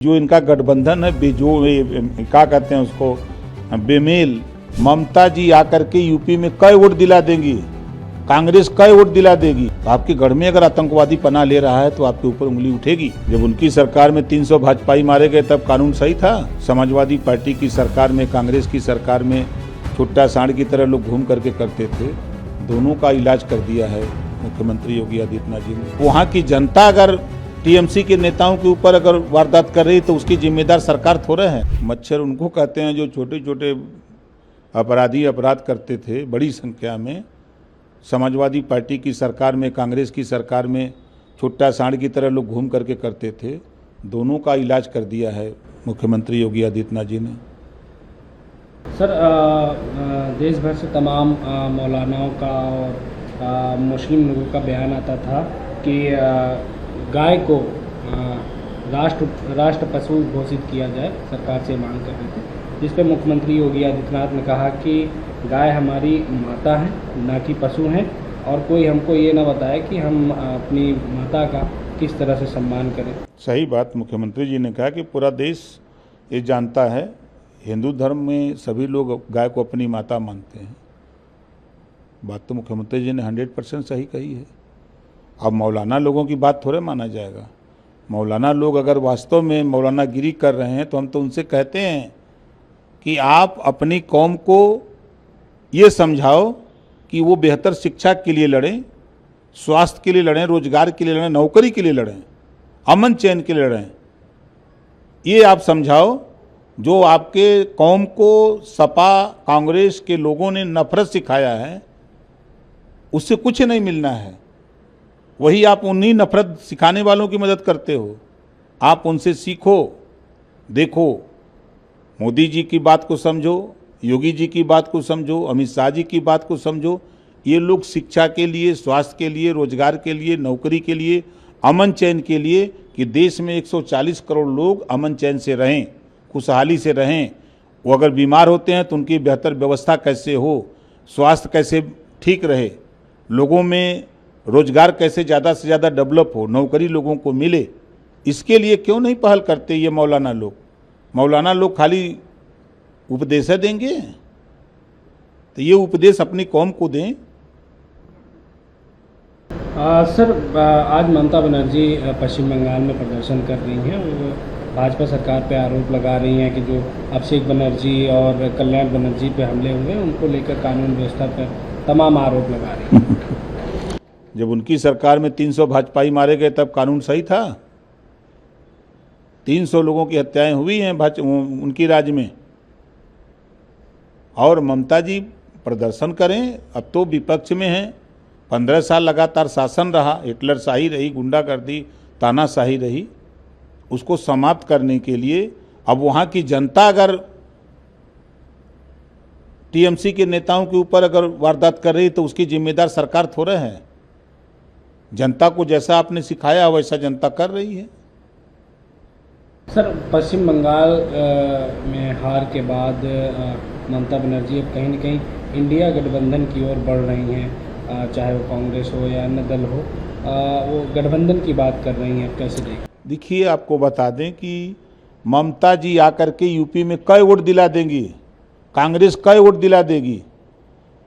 जो इनका गठबंधन है क्या कहते हैं उसको, बेमेल। ममता जी आकर के यूपी में कई वोट दिला देंगी, कांग्रेस कई वोट दिला देगी। तो आपके गढ़ में अगर आतंकवादी पनाह ले रहा है तो आपके ऊपर उंगली उठेगी। जब उनकी सरकार में 300 भाजपाई मारे गए तब कानून सही था। समाजवादी पार्टी की सरकार में, कांग्रेस की सरकार में छुट्टा सांड की तरह लोग घूम करके करते थे। दोनों का इलाज कर दिया है मुख्यमंत्री योगी आदित्यनाथ जी ने। वहाँ की जनता अगर टीएमसी के नेताओं के ऊपर अगर वारदात कर रही तो उसकी जिम्मेदार सरकार थोड़े है। मच्छर उनको कहते हैं जो छोटे छोटे अपराधी अपराध करते थे बड़ी संख्या में। समाजवादी पार्टी की सरकार में, कांग्रेस की सरकार में छुट्टा सांड की तरह लोग घूम करके करते थे। दोनों का इलाज कर दिया है मुख्यमंत्री योगी आदित्यनाथ जी ने। सर, देश भर से तमाम मौलानाओं का और मुस्लिम लोगों का बयान आता था कि गाय को राष्ट्र पशु घोषित किया जाए, सरकार से मांग कर रहे थे, जिस पर मुख्यमंत्री योगी आदित्यनाथ ने कहा कि गाय हमारी माता है, ना कि पशु हैं, और कोई हमको ये ना बताए कि हम अपनी माता का किस तरह से सम्मान करें। सही बात मुख्यमंत्री जी ने कहा कि पूरा देश ये जानता है, हिंदू धर्म में सभी लोग गाय को अपनी माता मानते हैं। बात तो मुख्यमंत्री जी ने 100% सही कही है। अब मौलाना लोगों की बात थोड़े माना जाएगा। मौलाना लोग अगर वास्तव में मौलाना गिरी कर रहे हैं तो हम तो उनसे कहते हैं कि आप अपनी कौम को ये समझाओ कि वो बेहतर शिक्षा के लिए लड़ें, स्वास्थ्य के लिए लड़ें, रोजगार के लिए लड़ें, नौकरी के लिए लड़ें, अमन चैन के लिए लड़ें। ये आप समझाओ। जो आपके कौम को सपा कांग्रेस के लोगों ने नफरत सिखाया है उससे कुछ नहीं मिलना है। वही आप उन्हीं नफरत सिखाने वालों की मदद करते हो। आप उनसे सीखो, देखो, मोदी जी की बात को समझो, योगी जी की बात को समझो, अमित शाह जी की बात को समझो। ये लोग शिक्षा के लिए, स्वास्थ्य के लिए, रोजगार के लिए, नौकरी के लिए, अमन चैन के लिए कि देश में 140 करोड़ लोग अमन चैन से रहें, खुशहाली से रहें। वो अगर बीमार होते हैं तो उनकी बेहतर व्यवस्था कैसे हो, स्वास्थ्य कैसे ठीक रहे, लोगों में रोजगार कैसे ज़्यादा से ज़्यादा डेवलप हो, नौकरी लोगों को मिले, इसके लिए क्यों नहीं पहल करते ये मौलाना लोग। मौलाना लोग खाली उपदेश देंगे तो ये उपदेश अपनी कौम को दें। सर, आज ममता बनर्जी पश्चिम बंगाल में प्रदर्शन कर रही हैं। वो भाजपा सरकार पे आरोप लगा रही हैं कि जो अभिषेक बनर्जी और कल्याण बनर्जी पे हमले हुए उनको लेकर कानून व्यवस्था पर तमाम आरोप लगा रही हैं। जब उनकी सरकार में 300 भाजपाई मारे गए तब कानून सही था। 300 लोगों की हत्याएं हुई हैं उनकी राज्य में। और ममता जी प्रदर्शन करें, अब तो विपक्ष में हैं। 15 साल लगातार शासन रहा, हिटलरशाही रही, गुंडागर्दी, तानाशाही रही। उसको समाप्त करने के लिए अब वहाँ की जनता अगर टीएमसी के नेताओं के ऊपर अगर वारदात कर रही तो उसकी जिम्मेदार सरकार थोड़े है। जनता को जैसा आपने सिखाया वैसा जनता कर रही है। सर, पश्चिम बंगाल में हार के बाद ममता बनर्जी अब कहीं न कहीं इंडिया गठबंधन की ओर बढ़ रही हैं, चाहे वो कांग्रेस हो या अन्य दल हो, वो गठबंधन की बात कर रही हैं। कैसे देखें? देखिए, आपको बता दें कि ममता जी आकर के यूपी में कई वोट दिला देंगी, कांग्रेस कई वोट दिला देगी।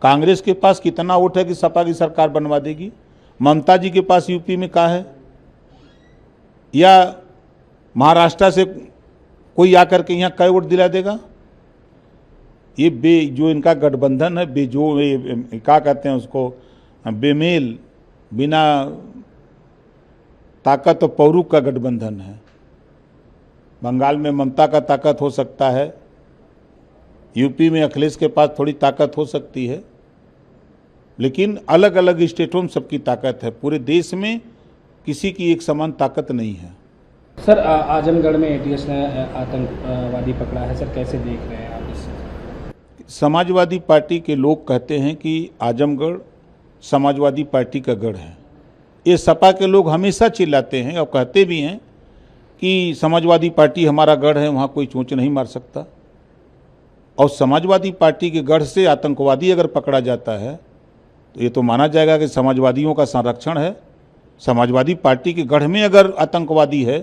कांग्रेस के पास कितना वोट है कि सपा की सरकार बनवा देगी? ममता जी के पास यूपी में क्या है? या महाराष्ट्र से कोई आकर के यहाँ कई वोट दिला देगा? ये जो इनका गठबंधन है, क्या कहते हैं उसको, बेमेल, बिना ताकत और पौरुष का गठबंधन है। बंगाल में ममता का ताकत हो सकता है, यूपी में अखिलेश के पास थोड़ी ताकत हो सकती है, लेकिन अलग अलग स्टेटों में सबकी ताकत है। पूरे देश में किसी की एक समान ताकत नहीं है। सर, आजमगढ़ में एटीएस ने आतंकवादी पकड़ा है। सर, कैसे देख रहे हैं आप इससे? समाजवादी पार्टी के लोग कहते हैं कि आजमगढ़ समाजवादी पार्टी का गढ़ है। ये सपा के लोग हमेशा चिल्लाते हैं और कहते भी हैं कि समाजवादी पार्टी हमारा गढ़ है, वहाँ कोई चोंच नहीं मार सकता। और समाजवादी पार्टी के गढ़ से आतंकवादी अगर पकड़ा जाता है तो ये तो माना जाएगा कि समाजवादियों का संरक्षण है। समाजवादी पार्टी के गढ़ में अगर आतंकवादी है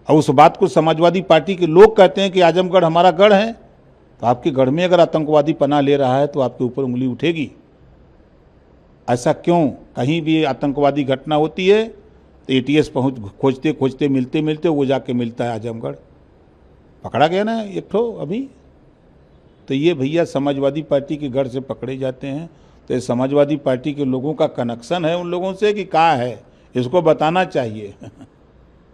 और उस बात को समाजवादी पार्टी के लोग कहते हैं कि आजमगढ़ हमारा गढ़ है, तो आपके गढ़ में अगर आतंकवादी पनाह ले रहा है तो आपके ऊपर उंगली उठेगी। ऐसा क्यों? कहीं भी आतंकवादी घटना होती है तो एटीएस खोजते खोजते मिलते मिलते वो जाके मिलता है आजमगढ़। पकड़ा गया ना एक ठो अभी। तो ये भैया समाजवादी पार्टी के गढ़ से पकड़े जाते हैं। तो ये समाजवादी पार्टी के लोगों का कनेक्शन है उन लोगों से कि क्या है, इसको बताना चाहिए।